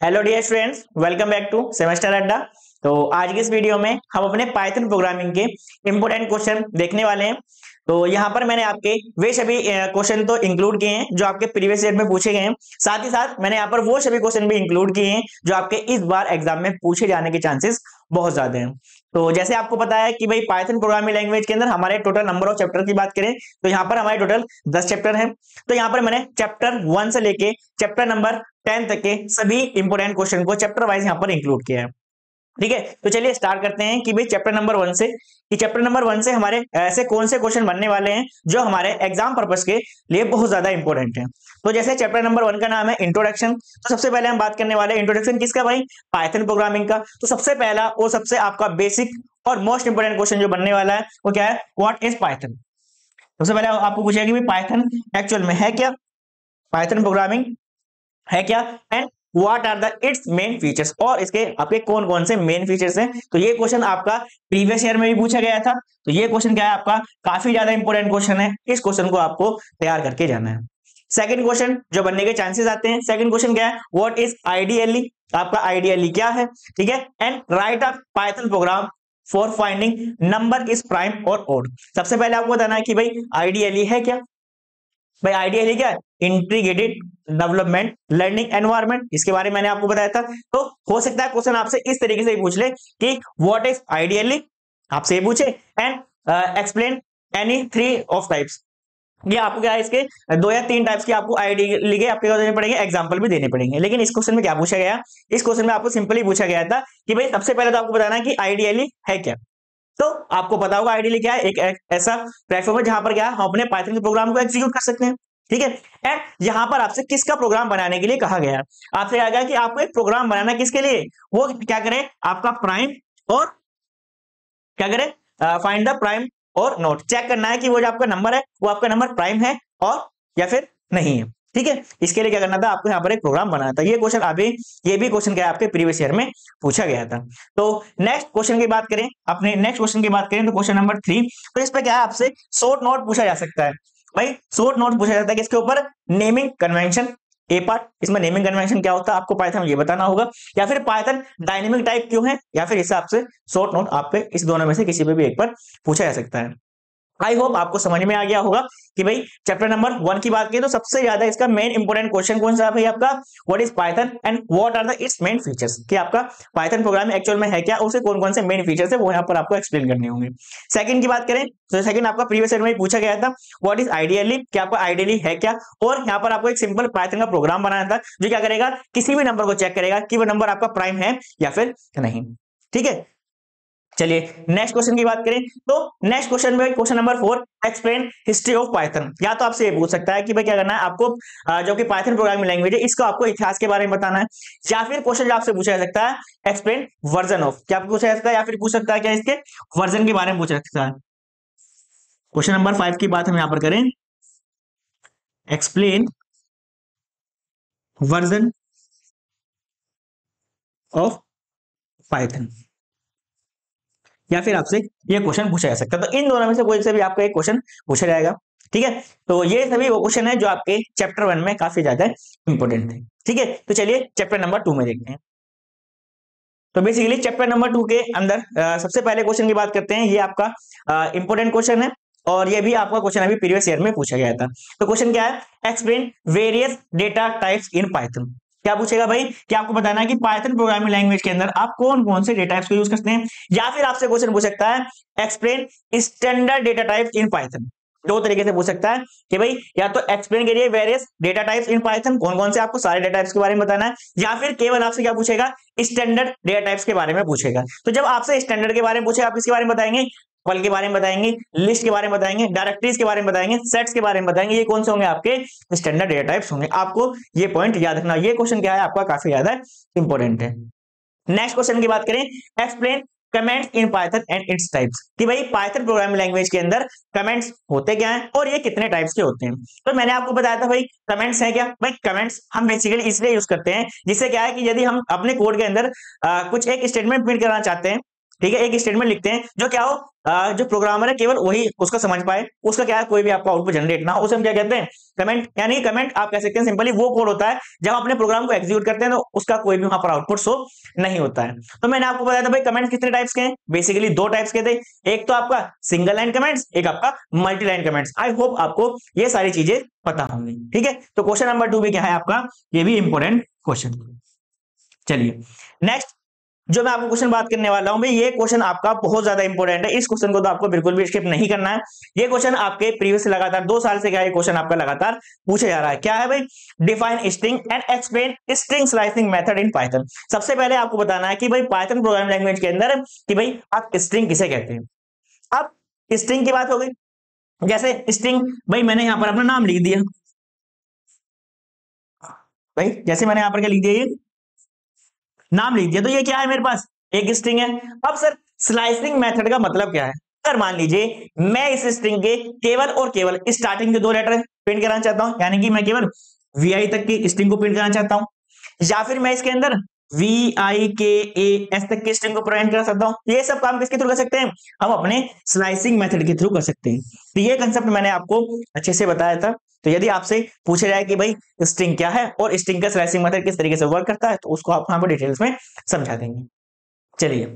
Hello dear students, welcome back to semester Adda. तो आज की इस वीडियो में हम अपने पाइथन प्रोग्रामिंग के इंपोर्टेंट क्वेश्चन देखने वाले हैं। तो यहाँ पर मैंने आपके वे सभी क्वेश्चन तो इंक्लूड किए हैं जो आपके प्रीवियस ईयर में पूछे गए हैं। साथ ही साथ मैंने यहाँ पर वो सभी क्वेश्चन भी इंक्लूड किए हैं जो आपके इस बार एग्जाम में पूछे जाने के चांसेस बहुत ज्यादा हैं। तो जैसे आपको पता है कि भाई पाइथन प्रोग्रामिंग लैंग्वेज के अंदर हमारे टोटल नंबर ऑफ चैप्टर की बात करें तो यहाँ पर हमारे टोटल 10 चैप्टर हैं। तो यहाँ पर मैंने चैप्टर 1 से लेके चैप्टर नंबर 10 तक के सभी इंपोर्टेंट क्वेश्चन को चैप्टर वाइज यहाँ पर इंक्लूड किया है। ठीक है, तो चलिए स्टार्ट करते हैं कि भाई चैप्टर नंबर 1 से कि चैप्टर नंबर 1 से हमारे ऐसे कौन से क्वेश्चन बनने वाले हैं जो हमारे एग्जाम पर्पस के लिए बहुत ज्यादा इंपॉर्टेंट है। तो जैसे चैप्टर नंबर 1 का नाम है इंट्रोडक्शन, तो सबसे पहले हम बात करने वाले हैं इंट्रोडक्शन किसका भाई, पाइथन प्रोग्रामिंग का। तो सबसे पहला और सबसे आपका बेसिक और मोस्ट इंपोर्टेंट क्वेश्चन जो बनने वाला है वो क्या है, व्हाट इज पाइथन। सबसे पहले आपको पूछेगा कि पाइथन एक्चुअल में है क्या, पाइथन प्रोग्रामिंग है क्या, and what are the its main features, और इसके आपके कौन कौन से मेन फीचर्स हैं। तो ये क्वेश्चन आपका प्रीवियस ईयर में भी पूछा गया था। तो ये क्वेश्चन क्या है आपका, काफी ज्यादा इंपॉर्टेंट क्वेश्चन है। इस क्वेश्चन को आपको तैयार करके जाना है। सेकंड क्वेश्चन जो बनने के चांसेस आते हैं, सेकंड क्वेश्चन क्या है, व्हाट इज आइडियली, आपका आइडियली क्या है। ठीक है, and right a Python programme for finding number is prime और ओड। सबसे पहले आपको बताना है कि भाई आइडियली है क्या। भाई आइडियली क्या है, इंटीग्रेटेड डेवलपमेंट लर्निंग एनवायरनमेंट, इसके बारे में मैंने आपको बताया था। तो हो सकता है क्वेश्चन आपसे इस तरीके से ही पूछ ले कि व्हाट इज आइडियली, आपसे ये पूछे, and explain any 3 of types. ये आपको क्या है, इसके 2 या 3 टाइप्स की आपको आइडियली के आपके देने पड़ेंगे, एग्जांपल भी देने पड़ेंगे। लेकिन इस क्वेश्चन में क्या पूछा गया, इस क्वेश्चन में आपको सिंपली पूछा गया था कि भाई सबसे पहले तो आपको बताना है कि आइडियली है क्या। तो आपको पता होगा आइडियली क्या है, एक ऐसा प्लेटफॉर्म है जहां पर क्या है हम अपने पाइथन के प्रोग्राम को एग्जीक्यूट कर सकते हैं। ठीक है, एंड यहां पर आपसे किसका प्रोग्राम बनाने के लिए कहा गया है, आपसे कहा गया कि आपको एक प्रोग्राम बनाना किसके लिए, वो क्या करे, आपका प्राइम और क्या करे, फाइंड द प्राइम और नोट, चेक करना है कि वो जो आपका नंबर है वो आपका नंबर प्राइम है और या फिर नहीं है। ठीक है, इसके लिए क्या करना था, आपको यहाँ पर एक प्रोग्राम बनाना था। ये क्वेश्चन अभी ये भी क्वेश्चन क्या है आपके प्रीवियस ईयर में पूछा गया था। तो नेक्स्ट क्वेश्चन की बात करें, अपने नेक्स्ट क्वेश्चन की बात करें तो क्वेश्चन नंबर 3, तो इस पे क्या है आपसे शॉर्ट नोट पूछा जा सकता है। भाई शॉर्ट नोट पूछा जाता है किसके ऊपर, नेमिंग कन्वेंशन। ए पार्ट, इसमें नेमिंग कन्वेंशन क्या होता है आपको पाइथन में ये बताना होगा, या फिर पाइथन डायनेमिक टाइप क्यों है, या फिर हिसाब से शॉर्ट नोट आप पे इस दोनों में से किसी पे भी एक पर पूछा जा सकता है। आई होप आपको समझ में आ गया होगा कि भाई चैप्टर नंबर 1 की बात करें तो सबसे ज्यादा इसका मेन इंपोर्टेंट क्वेश्चन कौन सा है भाई आपका, what is Python and what are the its main features, कि आपका पाइथन प्रोग्राम एक्चुअल में है क्या, उससे कौन कौन से मेन फीचर्स है वो यहाँ पर आपको एक्सप्लेन करने होंगे। सेकंड की बात करें तो सेकंड आपका प्रीवियस ईयर में पूछा गया था, व्हाट इज आइडियली, कि आपका आइडियली है क्या, और यहाँ पर आपको एक सिंपल पाइथन का प्रोग्राम बनाना था जो क्या करेगा, किसी भी नंबर को चेक करेगा कि वो नंबर आपका प्राइम है या फिर नहीं। ठीक है, चलिए नेक्स्ट क्वेश्चन की बात करें तो नेक्स्ट क्वेश्चन में question number 4, explain history of Python. या तो आपसे ये पूछ सकता है कि भाई क्या करना है आपको, जो कि पाइथन प्रोग्रामिंग लैंग्वेज है इसका आपको इतिहास के बारे में बताना है, या फिर क्वेश्चन जो आपसे पूछा जा सकता है एक्सप्लेन वर्जन ऑफ, क्या आपको पूछा जा सकता है, या फिर पूछ सकता है क्या इसके वर्जन के बारे में पूछा सकता है। क्वेश्चन नंबर 5 की बात हम यहाँ पर करें, एक्सप्लेन वर्जन ऑफ पाइथन, या फिर आपसे ये क्वेश्चन पूछा जा सकता है। तो इन दोनों में से कोई से भी आपको एक क्वेश्चन पूछा जाएगा। ठीक है, तो ये सभी वो क्वेश्चन है जो आपके चैप्टर 1 में काफी ज्यादा इंपॉर्टेंट है। ठीक है, तो चलिए चैप्टर नंबर 2 में देखते हैं। तो बेसिकली चैप्टर नंबर 2 के अंदर सबसे पहले क्वेश्चन की बात करते हैं, ये आपका इंपॉर्टेंट क्वेश्चन है और ये भी आपका क्वेश्चन अभी प्रीवियस ईयर में पूछा गया था। तो क्वेश्चन क्या है, explain various data types in Python. क्या पूछेगा भाई, कि आपको बताना है कि पाइथन प्रोग्रामिंग लैंग्वेज के अंदर आप कौन कौन से डेटा टाइप्स को यूज करते हैं, या फिर आपसे क्वेश्चन पूछ सकता है explain standard data types in Python. 2 तरीके से पूछ सकता है कि भाई या तो एक्सप्लेन करिए various data types in Python, कौन कौन से आपको सारे डेटा टाइप्स के बारे में बताना है, या फिर केवल आपसे क्या पूछेगा, स्टैंडर्ड डेटा टाइप्स के बारे में पूछेगा। तो जब आपसे स्टैंडर्ड के बारे में पूछे आप किसके बारे में बताएंगे, पल के बारे में बताएंगे, लिस्ट के बारे में बताएंगे, डायरेक्टरीज के बारे में बताएंगे, सेट्स के बारे में बताएंगे, ये कौन से होंगे आपके स्टैंडर्ड डेटा टाइप्स होंगे। आपको ये पॉइंट याद रखना, ये क्वेश्चन क्या है आपका काफी ज्यादा इंपॉर्टेंट है। नेक्स्ट क्वेश्चन की बात करें, explain comments in Python and its types, कि भाई पाइथन प्रोग्रामिंग लैंग्वेज के अंदर कमेंट्स होते क्या हैं और ये कितने टाइप्स के होते हैं। तो मैंने आपको बताया था भाई कमेंट्स है क्या, भाई कमेंट्स हम बेसिकली इसलिए यूज करते हैं जिससे क्या है कि यदि हम अपने कोड के अंदर कुछ एक स्टेटमेंट प्रिंट करना चाहते हैं ठीक है, एक स्टेटमेंट लिखते हैं जो क्या हो, जो प्रोग्रामर है केवल वही उसको समझ पाए, उसका क्या है कोई भी आपका आउटपुट जनरेट ना हो, उसे हम क्या कहते हैं, कमेंट। यानी कमेंट आप कह सकते हैं सिंपली वो कोड होता है जब अपने प्रोग्राम को एग्जीक्यूट करते हैं तो उसका कोई भी वहां पर आउटपुट शो नहीं होता है। तो मैंने आपको बताया था भाई कमेंट कितने टाइप्स के हैं, बेसिकली 2 टाइप्स के थे, एक तो आपका सिंगल लाइन कमेंट्स, एक आपका multi line comments. I hope आपको ये सारी चीजें पता होंगी। ठीक है, तो क्वेश्चन नंबर 2 भी क्या है आपका, ये भी इंपॉर्टेंट क्वेश्चन। चलिए नेक्स्ट जो मैं आपको क्वेश्चन बात करने वाला हूं भाई, ये क्वेश्चन आपका बहुत ज्यादा इंपॉर्टेंट है, इस क्वेश्चन को तो आपको बिल्कुल भी स्किप नहीं करना है। ये क्वेश्चन आपके प्रीवियस लगातार 2 साल से क्या है क्वेश्चन आपका लगातार पूछा जा रहा है। क्या है भाई, define string and explain string slicing method in Python. सबसे पहले आपको बताना है कि भाई पाइथन प्रोग्रामिंग लैंग्वेज के अंदर कि भाई आप स्ट्रिंग किसे कहते हैं। अब स्ट्रिंग की बात हो गई, जैसे स्ट्रिंग भाई मैंने यहां पर अपना नाम लिख दिया, भाई जैसे मैंने यहां पर क्या लिख दिया, ये नाम लिख दिया, तो ये क्या है मेरे पास एक स्ट्रिंग है। अब सर स्लाइसिंग मेथड का मतलब क्या है, अगर मान लीजिए मैं इस स्ट्रिंग के केवल और केवल स्टार्टिंग के 2 लेटर प्रिंट कराना चाहता हूं, यानी कि मैं केवल VI तक की स्ट्रिंग को प्रिंट कराना चाहता हूं, या फिर मैं इसके अंदर VIKAS तक की स्ट्रिंग को प्रिंट करा सकता हूं। ये सब काम किसके थ्रू कर सकते हैं, हम अपने स्लाइसिंग मेथड के थ्रू कर सकते हैं। तो ये कंसेप्ट मैंने आपको अच्छे से बताया था। तो यदि आपसे पूछा जाए कि भाई स्ट्रिंग क्या है और स्ट्रिंग का स्लाइसिंग मेथड किस तरीके से वर्क करता है, तो उसको आप यहाँ पर डिटेल्स में समझा देंगे। चलिए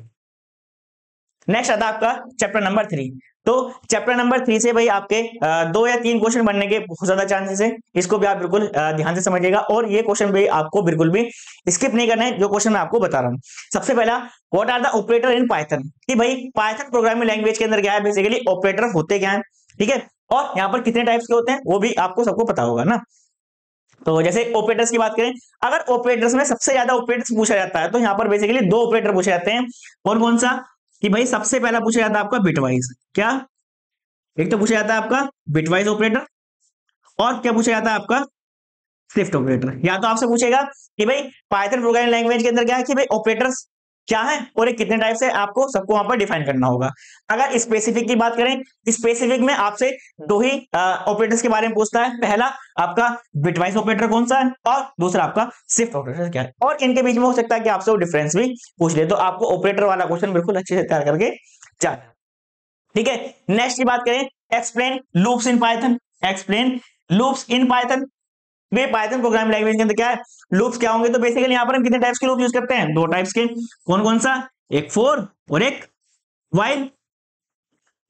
नेक्स्ट आता है आपका चैप्टर नंबर 3। तो चैप्टर नंबर 3 से भाई आपके 2 या 3 क्वेश्चन बनने के बहुत ज्यादा चांसेस है, इसको भी आप बिल्कुल ध्यान से समझिएगा और ये क्वेश्चन भी आपको बिल्कुल भी स्किप नहीं करना है, जो क्वेश्चन मैं आपको बता रहा हूँ। सबसे पहला, what are the operator in Python, कि भाई पाइथन प्रोग्रामिंग लैंग्वेज के अंदर क्या है बेसिकली ऑपरेटर होते क्या है, ठीक है, और यहाँ पर कितने टाइप्स के होते हैं वो भी आपको सबको पता होगा ना। तो जैसे ऑपरेटर्स की बात करें, अगर ऑपरेटर्स में सबसे ज्यादा ऑपरेटर्स पूछा जाता है तो यहाँ पर बेसिकली 2 ऑपरेटर पूछे जाते हैं। कौन कौन सा, कि भाई सबसे पहला पूछा जाता है आपका बिटवाइज, क्या, एक तो पूछा जाता है आपका बिटवाइज ऑपरेटर, और क्या पूछा जाता है आपका शिफ्ट ऑपरेटर। या तो आपसे पूछेगा कि भाई पाइथन प्रोग्रामिंग लैंग्वेज के अंदर क्या है कि भाई ऑपरेटर्स क्या है और ये कितने टाइप से, आपको सबको वहां पर डिफाइन करना होगा। अगर स्पेसिफिक की बात करें, स्पेसिफिक में आपसे 2 ही ऑपरेटर्स के बारे में पूछता है, पहला आपका बिटवाइज ऑपरेटर कौन सा है और दूसरा आपका शिफ्ट ऑपरेटर क्या है, और इनके बीच में हो सकता है कि आपसे वो डिफरेंस भी पूछ ले। तो आपको ऑपरेटर वाला क्वेश्चन बिल्कुल अच्छे से तैयार करके जाना, ठीक है। नेक्स्ट की बात करें, explain loops in Python, explain loops in Python. Way Python programming language के अंदर क्या है लूप्स क्या होंगे, तो बेसिकली यहाँ पर हम कितने टाइप्स के लूप यूज करते हैं, 2 टाइप्स के। कौन कौन सा, एक फॉर और एक व्हाइल,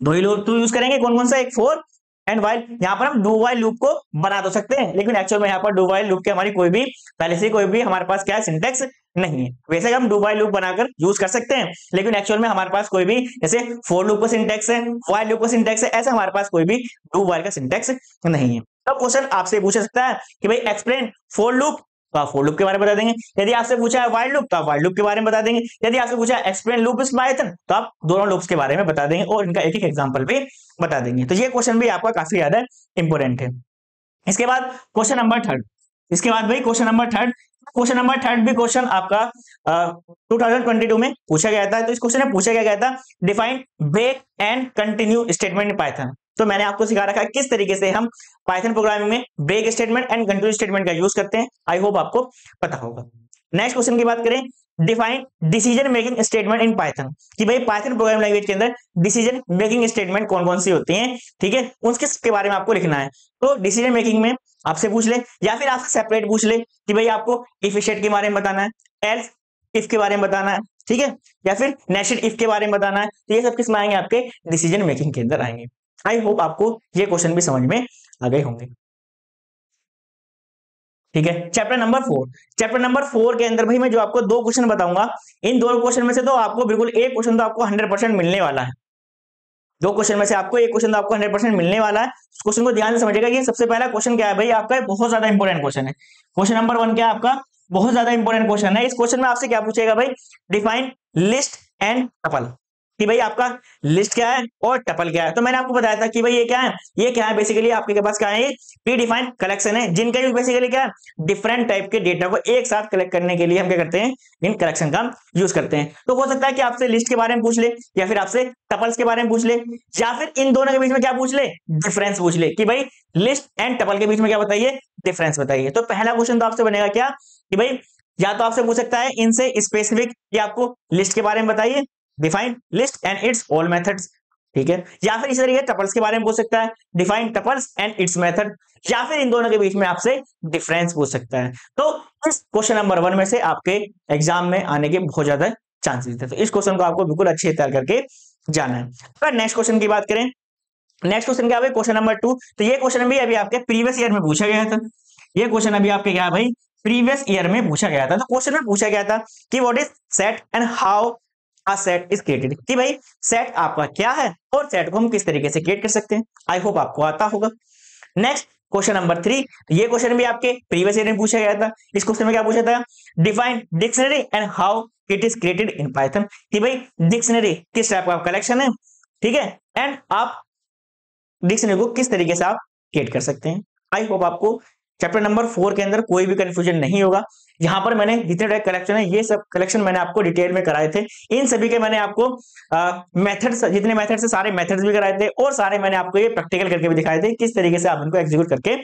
2 ही लूप यूज करेंगे। कौन कौन सा, एक फॉर एंड व्हाइल। यहाँ पर हम डू व्हाइल लूप को बना तो सकते हैं, लेकिन एक्चुअल में यहाँ पर डू व्हाइल लूप के हमारी कोई भी पहले से कोई भी हमारे पास क्या है सिंटेक्स नहीं है। वैसे हम डू व्हाइल लूप बनाकर यूज कर सकते हैं, लेकिन एक्चुअल में हमारे पास कोई भी, जैसे फॉर लूप का सिंटेक्स है, व्हाइल लूप का सिंटेक्स है, ऐसा हमारे पास कोई भी डू व्हाइल का सिंटेक्स नहीं है। तो क्वेश्चन आपसे पूछ सकता है कि भाई एक्सप्लेन फॉर लूप, तो आप फॉर लूप के बारे में बता देंगे। यदि आपसे पूछा है व्हाइल लूप, तो आप व्हाइल लूप के बारे में बता देंगे। यदि आपसे पूछा है एक्सप्लेन लूप इन पाइथन, तो आप दोनों लूप्स के बारे में बता देंगे और इनका एक एक एग्जांपल भी बता देंगे। तो ये क्वेश्चन भी आपका काफी ज्यादा इंपॉर्टेंट है। इसके बाद क्वेश्चन नंबर 3, इसके बाद भाई क्वेश्चन नंबर 3, क्वेश्चन नंबर 3 भी क्वेश्चन आपका 2022 में पूछा गया था। तो इस क्वेश्चन में पूछा गया था define break and continue statement in Python. तो मैंने आपको सिखा रखा है किस तरीके से हम पाइथन प्रोग्रामिंग में break statement and continue statement का यूज करते हैं, आई होप आपको पता होगा। नेक्स्ट क्वेश्चन की बात करें, define decision making statement in Python, कि भाई पाइथन प्रोग्रामिंग लैंग्वेज के अंदर डिसीजन मेकिंग स्टेटमेंट कौन कौन सी होती हैं, ठीक है, उसके बारे में आपको लिखना है। तो डिसीजन मेकिंग में आपसे पूछ ले या फिर आपसे सेपरेट पूछ ले कि भाई आपको इफ स्टेट के बारे में बताना है, एल्स इफ के बारे में बताना है, ठीक है, या फिर नेस्टेड इफ के बारे में बताना है। तो ये सब किस में आएंगे, आपके डिसीजन मेकिंग के अंदर आएंगे। आई होप आपको ये क्वेश्चन भी समझ में आ गए होंगे, ठीक है। चैप्टर नंबर 4, चैप्टर नंबर 4 के अंदर भाई मैं जो आपको 2 क्वेश्चन बताऊंगा, इन 2 क्वेश्चन में से तो आपको बिल्कुल एक क्वेश्चन तो आपको 100% मिलने वाला है। 2 क्वेश्चन में से आपको एक क्वेश्चन तो आपको 100% मिलने वाला है। उस क्वेश्चन को ध्यान से समझिएगा कि सबसे पहला क्वेश्चन क्या है भाई आपका, बहुत ज्यादा इंपॉर्टेंट क्वेश्चन है। क्वेश्चन नंबर 1 क्या है आपका, बहुत ज्यादा इंपॉर्टेंट क्वेश्चन है। इस क्वेश्चन में आपसे क्या पूछेगा भाई, डिफाइन लिस्ट एंड टपल, कि भाई आपका लिस्ट क्या है और टपल क्या है। तो मैंने आपको बताया था कि भाई ये क्या है, ये क्या है बेसिकली आपके पास क्या है, ये प्री डिफाइंड कलेक्शन है, जिनका यूज बेसिकली क्या है डिफरेंट टाइप के डेटा को एक साथ कलेक्ट करने के लिए हम क्या करते हैं, इन कलेक्शन का यूज करते हैं। तो हो सकता है कि आपसे लिस्ट के बारे में पूछ ले, या फिर आपसे टपल्स के बारे में पूछ ले, या फिर इन दोनों के बीच में क्या पूछ ले, डिफरेंस पूछ ले, कि भाई लिस्ट एंड टपल के बीच में क्या बताइए, डिफरेंस बताइए। तो पहला क्वेश्चन तो आपसे बनेगा क्या, कि भाई या तो आपसे पूछ सकता है इनसे स्पेसिफिक, कि आपको लिस्ट के बारे में बताइए, define list and it's all methods, ठीक है। या फिर इसी तरीके टपल्स के बारे में पूछ सकता है, define tuples and it's method, या फिर इन दोनों के बीच में आपसे डिफरेंस पूछ सकता है। तो इस क्वेश्चन नंबर 1 में से आपके एग्जाम में आने के बहुत ज्यादा चांसेस थे, तो इस क्वेश्चन को आपको बिल्कुल अच्छे से तैयार करके जाना है। अगर नेक्स्ट क्वेश्चन की बात करें, नेक्स्ट क्वेश्चन क्या है, क्वेश्चन नंबर 2। तो ये क्वेश्चन भी अभी आपके प्रीवियस ईयर में पूछा गया था। ये क्वेश्चन अभी आपके क्या है भाई, प्रीवियस ईयर में पूछा गया था। तो क्वेश्चन में पूछा गया था कि what is set and how a set is created, कि भाई सेट आपका क्या है और सेट को हम किस तरीके से क्रिएट कर सकते हैं। आई होप आपको आता होगा। नेक्स्ट क्वेश्चन नंबर 3, ये क्वेश्चन भी आपके प्रीवियस ईयर में पूछा गया था। इस क्वेश्चन में क्या पूछा था, define dictionary and how it is created in Python, कि भाई डिक्शनरी किस टाइप का कलेक्शन है, ठीक है, एंड आप डिक्शनरी को किस तरीके से आप क्रिएट कर सकते हैं। आई होप आपको चैप्टर नंबर 4 के अंदर कोई भी कंफ्यूजन नहीं होगा। यहाँ पर मैंने जितने टाइप कलेक्शन है ये सब कलेक्शन मैंने आपको डिटेल में कराए थे। इन सभी के मैंने आपको मेथड्स, जितने मेथड्स है सारे मेथड्स भी कराए थे और सारे मैंने आपको ये प्रैक्टिकल करके भी दिखाए थे किस तरीके से आप इनको एग्जीक्यूट करके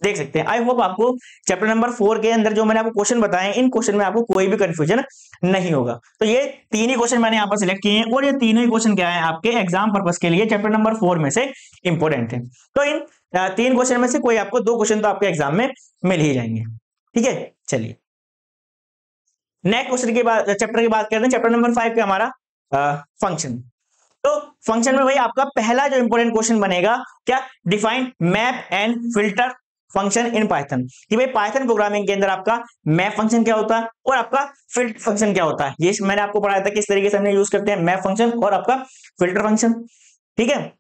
देख सकते हैं। आई होप आपको चैप्टर नंबर 4 के अंदर जो मैंने आपको क्वेश्चन बताए इन क्वेश्चन में आपको कोई भी कंफ्यूजन नहीं होगा। तो ये 3 ही क्वेश्चन मैंने यहाँ पर सिलेक्ट किए हैं और ये तीनों ही क्वेश्चन क्या है आपके एग्जाम पर्पज के लिए चैप्टर नंबर 4 में से इंपॉर्टेंट है। तो इन 3 क्वेश्चन में से कोई आपको 2 क्वेश्चन तो आपके एग्जाम में मिल ही जाएंगे, ठीक है। चलिए नेक्स्ट क्वेश्चन के बाद चैप्टर की बात करते हैं, चैप्टर नंबर 5 का हमारा फंक्शन। तो फंक्शन में भाई आपका पहला जो इंपॉर्टेंट क्वेश्चन बनेगा क्या, define map and filter function in Python, कि भाई पाइथन प्रोग्रामिंग के अंदर आपका मैप फंक्शन क्या होता है और आपका फिल्टर फंक्शन क्या होता है। ये मैंने आपको पढ़ाया था किस तरीके से हमने यूज करते हैं मैप फंक्शन और आपका फिल्टर फंक्शन, ठीक है।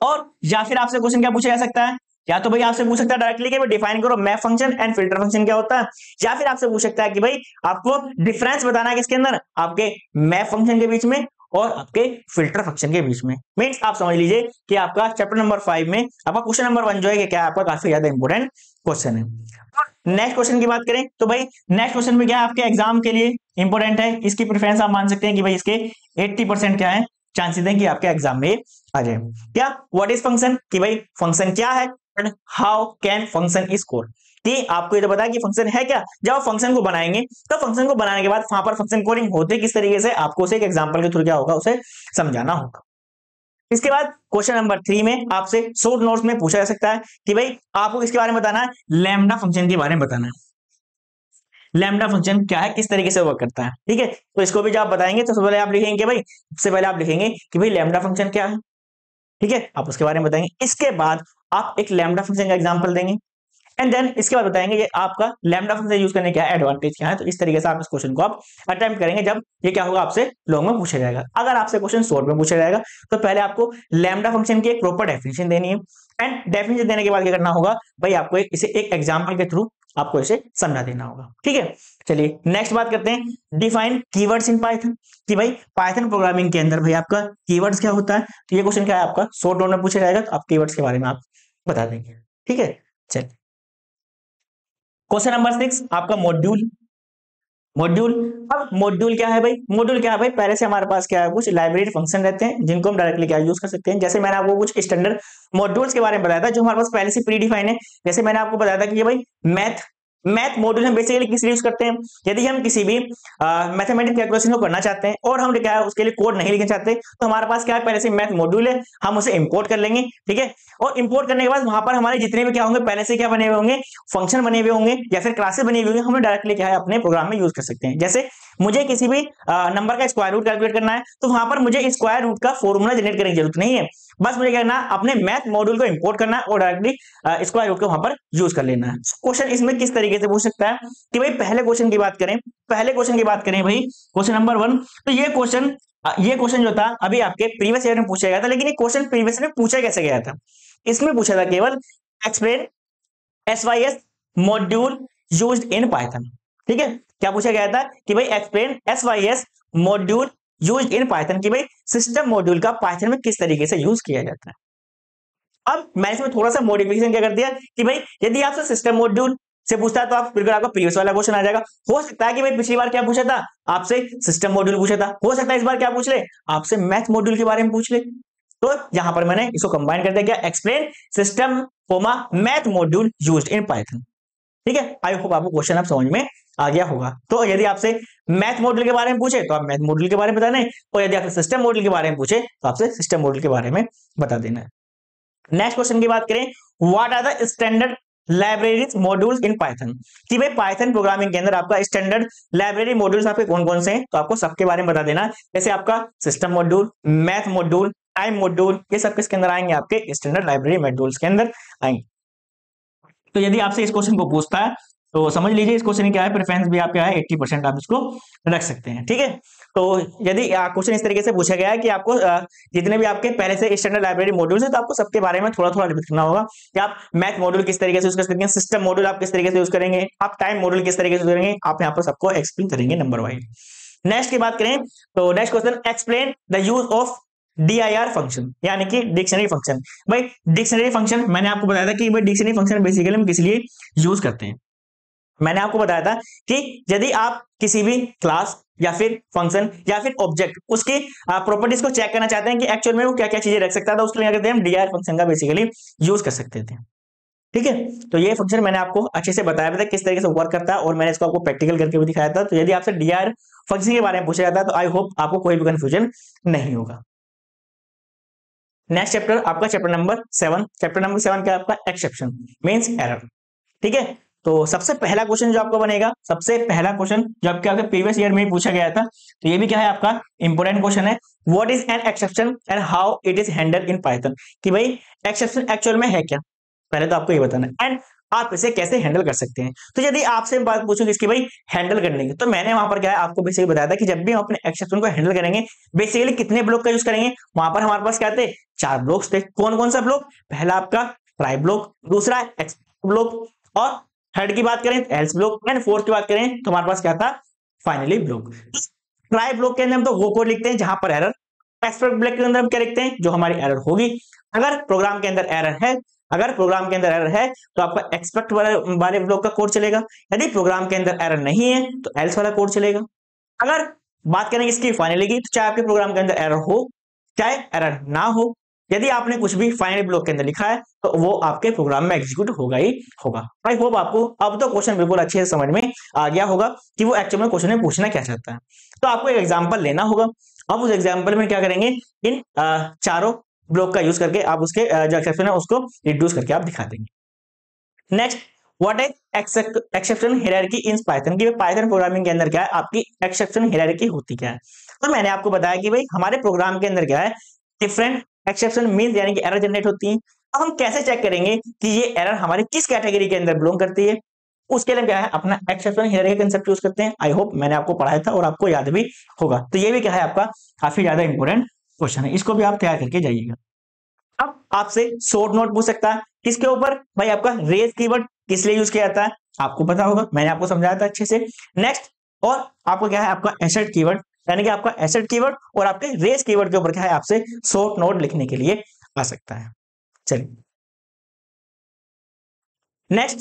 और या फिर आपसे क्वेश्चन क्या पूछा जा सकता है, या तो भाई आपसे पूछ सकता है डायरेक्टली कि भाई डिफाइन करो map function and filter function क्या होता है, या फिर आपसे पूछ सकता है कि भाई आपको डिफरेंस बताना है किसके अंदर, आपके मैप फंक्शन के बीच में और आपके फिल्टर फंक्शन के बीच में। मींस आप समझ लीजिए कि आपका चैप्टर नंबर 5 में आपका क्वेश्चन नंबर 1 जो है कि क्या आपका काफी ज्यादा इंपॉर्टेंट क्वेश्चन है। नेक्स्ट क्वेश्चन की बात करें तो भाई नेक्स्ट क्वेश्चन में क्या है आपके एग्जाम के लिए इंपॉर्टेंट है, इसकी प्रेफरेंस आप मान सकते हैं कि भाई इसके 80% क्या है चांसेस हैं कि आपके एग्जाम में आ जाए। क्या, व्हाट इज फंक्शन, कि भाई फंक्शन क्या है and how can function is code, कि आपको ये तो पता है कि फंक्शन है क्या। जब आप फंक्शन को बनाएंगे तो फंक्शन को बनाने के बाद वहां पर फंक्शन कॉलिंग होते किस तरीके से आपको उसे एक एग्जांपल के थ्रू क्या होगा उसे समझाना होगा। इसके बाद क्वेश्चन नंबर 3 में आपसे शॉर्ट नोट्स में पूछा जा सकता है कि भाई आपको किसके बारे में बताना है, लैम्डा फंक्शन के बारे में बताना है। लैम्डा फंक्शन क्या है, किस तरीके से वर्क करता है, ठीक है। तो इसको भी जब आप बताएंगे तो सबसे पहले आप लिखेंगे भाई, सबसे पहले आप लिखेंगे कि भाई लैम्डा फंक्शन क्या है, ठीक है, आप उसके बारे में बताएंगे। इसके बाद आप एक लैम्डा फंक्शन का एग्जांपल देंगे एंड देन इसके बाद बताएंगे ये आपका लैम्डा फंक्शन यूज करने क्या एडवांटेज क्या है। तो इस तरीके से आप इस क्वेश्चन को आप अटेम्प्ट करेंगे जब ये क्या होगा आपसे लॉन्ग में पूछा जाएगा। अगर आपसे क्वेश्चन शॉर्ट में पूछा जाएगा तो पहले आपको लैम्डा फंक्शन की एक प्रॉपर डेफिनेशन देनी है एंड डेफिनेशन देने के बाद क्या करना होगा भाई आपको इसे एक एग्जाम्पल के थ्रू आपको इसे समझा देना होगा, ठीक है। चलिए नेक्स्ट बात करते हैं, डिफाइन कीवर्ड्स इन पाइथन, कि भाई पाइथन प्रोग्रामिंग के अंदर भाई आपका कीवर्ड्स क्या होता है। तो ये क्वेश्चन क्या है आपका शॉर्ट नोट में पूछा जाएगा तो आप कीवर्ड्स के बारे में आप बता देंगे, ठीक है। चलिए क्वेश्चन नंबर 6 आपका मॉड्यूल। मॉड्यूल, अब मॉड्यूल क्या है भाई, मॉड्यूल क्या है भाई, पहले से हमारे पास क्या है कुछ लाइब्रेरी फंक्शन रहते हैं जिनको हम डायरेक्टली क्या यूज कर सकते हैं। जैसे मैंने आपको कुछ स्टैंडर्ड मॉड्यूल्स के बारे में बताया था जो हमारे पास पहले से प्री डिफाइन है। जैसे मैंने आपको बताया था कि ये भाई मैथ मॉड्यूल हम बेसिकली किस लिए यूज करते हैं, यदि हम किसी भी मैथमेटिक्स कैलकुलेशन को करना चाहते हैं और हम क्या है उसके लिए कोड नहीं लिखना चाहते तो हमारे पास क्या है पहले से मैथ मॉड्यूल है, हम उसे इंपोर्ट कर लेंगे, ठीक है। और इंपोर्ट करने के बाद वहां पर हमारे जितने भी क्या होंगे पहले से क्या बने हुए होंगे, फंक्शन बने हुए होंगे या फिर क्लासेस बनी हुई होंगी, हम डायरेक्टली क्या है अपने प्रोग्राम में यूज कर सकते हैं। जैसे मुझे किसी भी नंबर का स्क्वायर रूट कैलकुलेट करना है तो वहां पर मुझे स्क्वायर रूट का फॉर्मूला जनरेट करने की जरूरत नहीं है, बस मुझे क्या करना है अपने मैथ मॉड्यूल को इंपोर्ट करना है और डायरेक्टली स्क्वायर रूट को वहां पर यूज कर लेना है। क्वेश्चन इसमें किस तरीके से पूछ सकता है कि भाई पहले क्वेश्चन की बात करें, भाई क्वेश्चन नंबर 1। तो ये क्वेश्चन जो था अभी आपके प्रीवियस ईयर में पूछा गया था, लेकिन ये क्वेश्चन प्रीवियस में पूछा कैसे गया था, इसमें पूछा था केवल explain SYS module used in Python, ठीक है। क्या पूछा गया था कि भाई explain SYS module used in Python, की भाई सिस्टम मॉड्यूल का पाइथन में किस तरीके से यूज किया जाता है। अब मैंने इसमें थोड़ा सा मॉडिफिकेशन क्या कर दिया कि भाई यदि आपसे सिस्टम मॉड्यूल से पूछता है तो आप बिल्कुल आपका प्रीवियस वाला क्वेश्चन आ जाएगा। हो सकता है कि भाई पिछली बार क्या पूछा था आपसे सिस्टम मॉड्यूल पूछा था, हो सकता है इस बार क्या पूछ ले आपसे मैथ मॉड्यूल के बारे में पूछ ले। तो यहां पर मैंने इसको कंबाइन कर दिया, क्या explain system math module used in Python, ठीक है, आई होप आपको क्वेश्चन अब समझ में आ गया होगा। तो यदि आपसे मैथ मॉडल के बारे में पूछे तो आप मैथ मॉडल के बारे में बताना है, और यदि आपसे सिस्टम मॉडल के बारे में पूछे तो आपसे सिस्टम मॉडल के बारे में बता देना है। नेक्स्ट क्वेश्चन की बात करें, what are the standard libraries modules in Python, कि भाई पाइथन प्रोग्रामिंग के अंदर आपका स्टैंडर्ड लाइब्रेरी मॉड्यूल्स आपके कौन कौन से हैं, तो आपको सबके बारे में बता देना। जैसे आपका system module, math module, time module, ये सब किसके अंदर आएंगे, आपके स्टैंडर्ड लाइब्रेरी मॉड्यूल्स के अंदर आएंगे। तो यदि आपसे इस क्वेश्चन को पूछता है तो समझ लीजिए इस क्वेश्चन क्या है, प्रेफरेंस भी आपका है 80% आप इसको रख सकते हैं। ठीक है, तो यदि क्वेश्चन इस तरीके से पूछा गया है कि आपको जितने भी आपके पहले से स्टैंडर्ड लाइब्रेरी मॉड्यूल्स है तो आपको सबके बारे में थोड़ा थोड़ा लिखना होगा कि आप मैथ मॉड्यूल किस तरीके से यूज कर सकते हैं, सिस्टम मॉड्यूल आप किस तरीके से यूज करेंगे, आप टाइम मॉड्यूल किस तरीके से यूज करेंगे, आप यहाँ पर सबको एक्सप्लेन करेंगे नंबर वाइज। नेक्स्ट की बात करें तो next question, explain the use of DIR function, यानी कि डिक्शनरी फंक्शन। भाई डिक्शनरी फंक्शन मैंने आपको बताया था कि भाई डिक्शनरी फंक्शन बेसिकली हम किस लिए यूज करते हैं। मैंने आपको बताया था कि यदि आप किसी भी क्लास या फिर फंक्शन या फिर ऑब्जेक्ट उसकी प्रॉपर्टीज को चेक करना चाहते हैं कि एक्चुअल में वो क्या क्या चीजें रख सकता था, उसके लिए क्या करते हैं हम DIR फंक्शन का बेसिकली यूज कर सकते थे। ठीक है, तो ये फंक्शन मैंने आपको अच्छे से बताया था किस तरीके से वर्क करता है, और मैंने इसको आपको प्रैक्टिकल करके भी दिखाया था। तो यदि आपसे DIR फंक्शन के बारे में पूछा जाता है तो आई होप आपको कोई भी कंफ्यूजन नहीं होगा। नेक्स्ट चैप्टर आपका चैप्टर नंबर 7। चैप्टर नंबर 7 क्या है आपका, एक्सेप्शन मींस एरर। ठीक है, तो सबसे पहला क्वेश्चन जो आपको बनेगा, सबसे पहला क्वेश्चन जो आपके प्रीवियस ईयर में पूछा गया था, तो ये भी क्या है आपका इंपोर्टेंट क्वेश्चन है, what is an exception and how it is handled in Python, कि भाई एक्सेप्शन एक्चुअल में है क्या, पहले तो आपको ये बताना है, एंड आप इसे कैसे हैंडल कर सकते हैं। तो यदि आपसे बात पूछूं इसकी भाई हैंडल करने की, तो मैंने वहां पर क्या है आपको बेसिकली बताया था कि जब भी हम अपने एक्सेप्शन को हैंडल करेंगे बेसिकली कितने ब्लॉक का यूज करेंगे, वहां पर हमारे पास क्या थे 4 ब्लॉक्स थे। कौन कौन सा ब्लॉक, पहला आपका ट्राई ब्लॉक, दूसरा एक्सेप्ट ब्लॉक, और थर्ड की बात करें एल्स ब्लॉक, एंड फोर्थ की बात करें तो हमारे पास क्या था फाइनली ब्लॉक। ट्राई ब्लॉक के अंदर हम तो वो कोड लिखते हैं जहां पर एरर, एक्सेप्ट ब्लॉक के अंदर हम क्या लिखते हैं जो हमारी एरर होगी। अगर प्रोग्राम के अंदर एरर है, अगर प्रोग्राम के अंदर एरर है तो आपका एक्सपेक्ट वाले ब्लॉक का कोड चलेगा, यदि प्रोग्राम के अंदर एरर नहीं है तो एल्स वाला कोड चलेगा। अगर बात करें इसकी फाइनली की, तो चाहे आपके प्रोग्राम के अंदर एरर हो चाहे एरर ना हो, यदि आपने कुछ भी फाइनल ब्लॉक के अंदर लिखा है तो वो आपके प्रोग्राम में एग्जीक्यूट होगा ही होगा। आई होप आपको अब तो क्वेश्चन बिल्कुल अच्छे से समझ में आ गया होगा कि वो एक्चुअल में क्वेश्चन में पूछना क्या चाहता है। तो आपको एक एग्जांपल लेना होगा, अब उस एग्जांपल में क्या करेंगे, इन चारों ब्लॉक का यूज करके आप उसके जो एक्सेप्शन है उसको रिड्यूस करके आप दिखा देंगे। Next, what is exception hierarchy in Python, की पाइथन प्रोग्रामिंग के अंदर क्या है आपकी एक्सेप्शन हायरार्की होती क्या है। तो मैंने आपको बताया कि भाई हमारे प्रोग्राम के अंदर क्या है डिफरेंट एक्सेप्शन मींस यानी कि एरर जनरेट होती है। अब हम कैसे चेक करेंगे कि ये एरर हमारी किस कैटेगरी के अंदर बिलोंग करती है, उसके लिए क्या है अपना एक्सेप्शन हायरार्की कंसेप्ट यूज करते हैं। आई होप मैंने आपको पढ़ाया था और आपको याद भी होगा। तो ये भी क्या है आपका काफी ज्यादा इंपॉर्टेंट क्वेश्चन है, इसको भी आप तैयार करके जाइएगा। अब आपसे शॉर्ट नोट पूछ सकता है किसके ऊपर, भाई आपका रेज कीवर्ड किस लिए यूज किया जाता है आपको पता होगा, मैंने आपको समझाया था अच्छे से। नेक्स्ट, और आपको क्या है आपका एसेट कीवर्ड, यानी कि आपका एसेट कीवर्ड और आपके रेज कीवर्ड के ऊपर क्या है आपसे शॉर्ट नोट लिखने के लिए आ सकता है। चलिए नेक्स्ट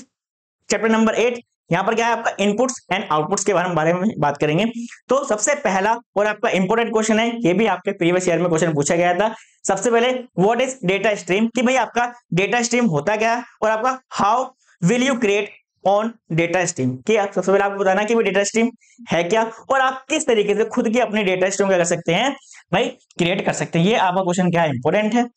चैप्टर नंबर 8, यहां पर क्या है आपका इनपुट्स एंड आउटपुट्स के बारे में बात करेंगे। तो सबसे पहला और आपका इंपॉर्टेंट क्वेश्चन है, ये भी आपके प्रीवियस ईयर में क्वेश्चन पूछा गया था। सबसे पहले व्हाट इज डेटा स्ट्रीम, कि भाई आपका डेटा स्ट्रीम होता क्या है, और आपका how will you create on data stream, कि आप सबसे पहले आपको बताना कि डेटा स्ट्रीम है क्या, और आप किस तरीके से खुद की अपनी डेटा स्ट्रीम क्या कर सकते हैं भाई क्रिएट कर सकते हैं। ये आपका क्वेश्चन क्या है इंपॉर्टेंट है।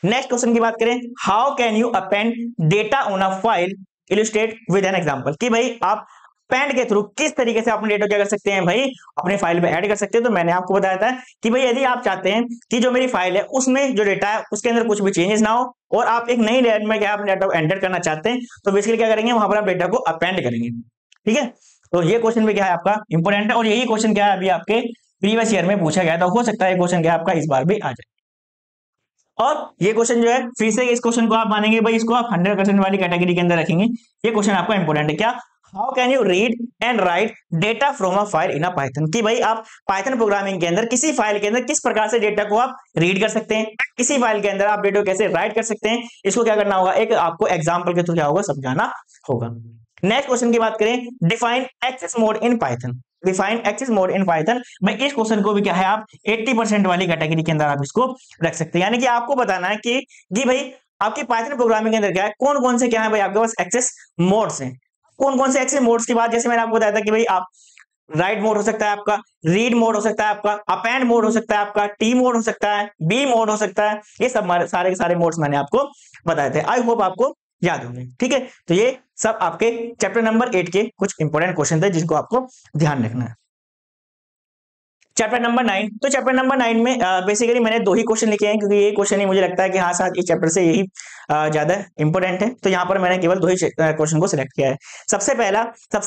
नेक्स्ट क्वेश्चन की बात करें, how can you append data on a file illustrate with an example, कि भाई आप पेंड के थ्रू किस तरीके से अपने डेटा क्या कर सकते हैं भाई अपने फाइल में ऐड कर सकते हैं। तो मैंने आपको बताया था कि भाई यदि आप चाहते हैं कि जो मेरी फाइल है उसमें जो डेटा है उसके अंदर कुछ भी चेंजेस ना हो, और आप एक नई लेयर में क्या अपने डेटा को एंटर करना चाहते हैं, तो बेसिकली क्या करेंगे वहां पर आप डेटा को अपेंड करेंगे। ठीक है, तो ये क्वेश्चन भी क्या है आपका इंपॉर्टेंट है, और यही क्वेश्चन क्या है अभी आपके प्रीवियस ईयर में पूछा गया था, हो सकता है क्वेश्चन क्या आपका इस बार भी आ जाए। और ये क्वेश्चन जो है फिर से इस क्वेश्चन को आप मानेंगे भाई इसको आप 100% वाली कैटेगरी के अंदर रखेंगे। ये क्वेश्चन आपका इंपॉर्टेंट है, क्या how can you read and right data from a file in a Python, कि भाई आप पाइथन प्रोग्रामिंग के अंदर किसी फाइल के अंदर किस प्रकार से डेटा को आप रीड कर सकते हैं, किसी फाइल के अंदर आप डेटा को कैसे राइट कर सकते हैं, इसको क्या करना होगा एक आपको एग्जाम्पल के थ्रू क्या होगा समझाना होगा। नेक्स्ट क्वेश्चन की बात करें, define access mode in Python, define access mode in Python, भाई इस क्वेश्चन को भी क्या है आप 80% वाली कैटेगरी के अंदर आप इसको रख सकते हैं। यानी कि आपको बताना है कि भाई आपकी पाइथन प्रोग्रामिंग के अंदर क्या है कौन कौन से क्या है भाई आपके पास एक्सेस मोड्स हैं। कौन कौन से एक्सेस मोड्स की बात, जैसे मैंने आपको बताया था कि भाई आप राइट मोड हो सकता है आपका, रीड मोड हो सकता है आपका, अपेंड मोड हो सकता है आपका, टी मोड हो सकता है, बी मोड हो सकता है, ये सब सारे के सारे मोड्स मैंने आपको बताए थे। आई होप आपको याद होंगे। ठीक है, तो ये सब आपके चैप्टर नंबर 8 के कुछ इंपॉर्टेंट क्वेश्चन थे जिनको आपको ध्यान रखना है। चैप्टर नंबर 9, तो चैप्टर नंबर 9 में बेसिकली मैंने 2 ही क्वेश्चन लिखे हैं, क्योंकि ये क्वेश्चन ही मुझे लगता है कि हाँ शायद इस चैप्टर से यही ज्यादा इंपॉर्टेंट है, तो यहाँ पर मैंने केवल 2 ही क्वेश्चन को सिलेक्ट किया है। सबसे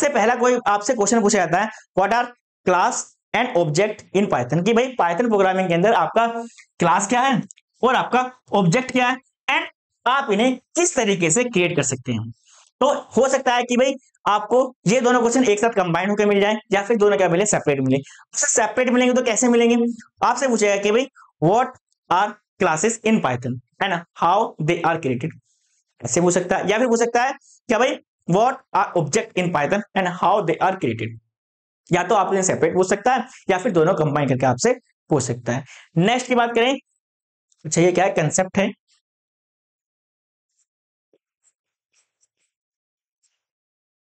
पहला कोई आपसे क्वेश्चन पूछा जाता है, what are class and object in Python, कि भाई पाइथन प्रोग्रामिंग के अंदर आपका क्लास क्या है और आपका ऑब्जेक्ट क्या है, एंड आप इन्हें किस तरीके से क्रिएट कर सकते हैं। तो हो सकता है कि भाई आपको ये दोनों क्वेश्चन एक साथ कंबाइन होकर मिल जाए, या फिर दोनों क्या मिले, सेपरेट मिले। सेपरेट मिलेंगे तो कैसे मिलेंगे, आपसे पूछेगा कि भाई what are classes in Python, है ना, हाउ दे आर क्रिएटेड, ऐसे पूछ सकता है। या फिर पूछ सकता है क्या भाई what are object in Python and how they are created. या तो आपने सेपरेट पूछ सकता है या फिर दोनों कंबाइन करके आपसे पूछ सकता है। नेक्स्ट की बात करें, अच्छा ये क्या है, कंसेप्ट है,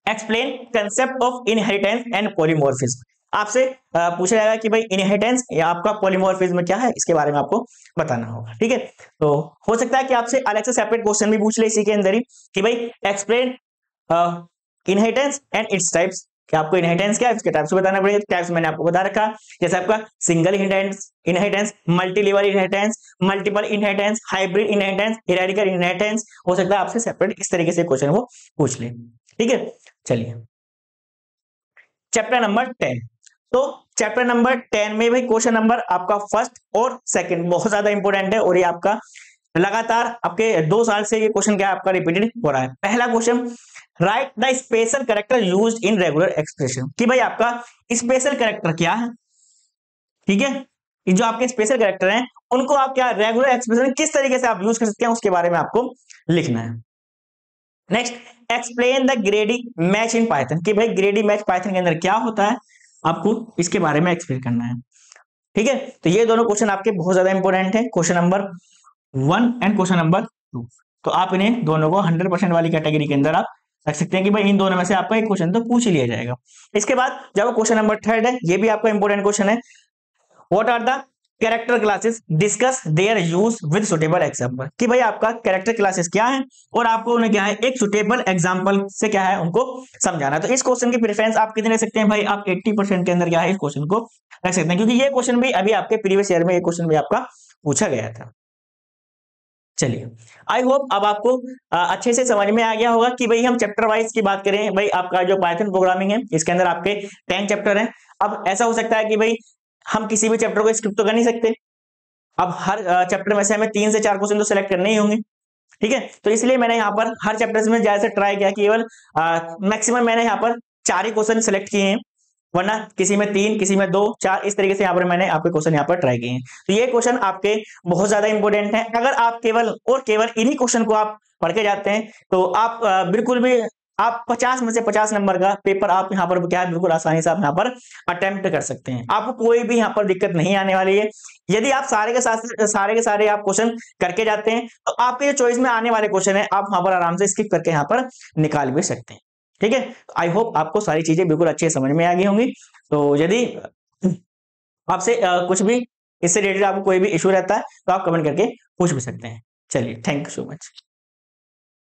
explain concept of inheritance and polymorphism. आपसे पूछा जाएगा कि भाई इनहेरिटेंस या आपका पॉलीमॉर्फिज्म क्या है, इसके बारे में आपको बताना होगा। ठीक है, तो हो सकता है कि आपसे अलग से सेपरेट क्वेश्चन भी पूछ ले इसी के अंदर ही, कि भाई explain inheritance and its types, कि आपको इनहेरिटेंस क्या है इसके टाइप्स बताना पड़ेगा। टाइप्स मैंने आपको बता रखा, जैसे आपका single inheritance, multi level inheritance, multiple inheritance, hybrid inheritance, hereditary inheritance, हो सकता है आपसे सेपरेट इस तरीके से क्वेश्चन वो पूछ ले। ठीक है, चलिए चैप्टर नंबर 10। तो चैप्टर नंबर 10 में भाई क्वेश्चन नंबर आपका फर्स्ट और सेकंड बहुत ज्यादा इंपॉर्टेंट है, और ये आपका लगातार आपके 2 साल से ये क्वेश्चन क्या आपका रिपीटेड हो रहा है। पहला question, right the special character used in regular expression, कि भाई आपका स्पेशल कैरेक्टर क्या है। ठीक है, जो आपके स्पेशल कैरेक्टर हैं उनको आप क्या रेगुलर एक्सप्रेशन किस तरीके से आप यूज कर सकते हैं, उसके बारे में आपको लिखना है। Next, explain the ग्रेडी match in Python, कि भाई ग्रेडी मैच पाइथन के अंदर क्या होता है, आपको इसके बारे में एक्सप्लेन करना है। ठीक है, तो ये दोनों क्वेश्चन आपके बहुत ज्यादा इंपॉर्टेंट है, question number 1 and question number 2। तो आप इन्हें दोनों को 100% वाली कैटेगरी के अंदर आप रख सकते हैं कि भाई इन दोनों में से आपका एक क्वेश्चन तो पूछ ही लिया जाएगा। इसके बाद जब क्वेश्चन नंबर 3 है, ये भी आपका इंपॉर्टेंट क्वेश्चन है, what are the character classes, discuss their use with suitable example, कि भाई आपका कैरेक्टर क्लासेस क्या है और आपको उन्हें क्या है एक सुटेबल एग्जांपल से क्या है उनको समझाना। तो इस क्वेश्चन की प्रेफरेंस आप कितने रख सकते हैं, भाई आप 80% के अंदर क्या है इस क्वेश्चन को रख सकते हैं, क्योंकि ये क्वेश्चन भी अभी आपके प्रीवियस ईयर में ये क्वेश्चन भी आपका पूछा गया था। चलिए, आई होप अब आपको अच्छे से समझ में आ गया होगा कि भाई हम चैप्टर वाइज की बात करें, भाई आपका जो पाइथन प्रोग्रामिंग है इसके अंदर आपके 10 चैप्टर हैं। अब ऐसा हो सकता है कि भाई हम किसी भी चैप्टर को स्किप तो कर नहीं सकते, अब हर चैप्टर में से हमें 3 से 4 क्वेश्चन तो सिलेक्ट करने ही होंगे। ठीक है, तो इसलिए मैंने यहाँ पर हर चैप्टर में ज्यादा से ट्राई किया, केवल मैक्सिमम मैंने यहाँ पर 4 ही क्वेश्चन सिलेक्ट किए हैं, वरना किसी में 3, किसी में 2, 4, इस तरीके से यहाँ पर मैंने आपके क्वेश्चन यहाँ पर ट्राई किए हैं। तो ये क्वेश्चन आपके बहुत ज्यादा इंपॉर्टेंट है। अगर आप केवल और केवल इन्हीं क्वेश्चन को आप पढ़ के जाते हैं तो आप बिल्कुल भी आप 50 में से 50 नंबर का पेपर आप यहाँ पर क्या है बिल्कुल आसानी से आप यहाँ पर अटेम्प्ट कर सकते हैं, आपको कोई भी यहाँ पर दिक्कत नहीं आने वाली है। यदि आप सारे के सारे आप क्वेश्चन करके जाते हैं तो आपके जो चॉइस में आने वाले क्वेश्चन है आप वहां पर आराम से स्किप करके यहाँ पर निकाल भी सकते हैं। ठीक है, आई होप आपको सारी चीजें बिल्कुल अच्छे समझ में आ गई होंगी। तो यदि आपसे कुछ भी इससे रिलेटेड आपको कोई भी इश्यू रहता है तो आप कमेंट करके पूछ भी सकते हैं। चलिए, थैंक यू सो मच।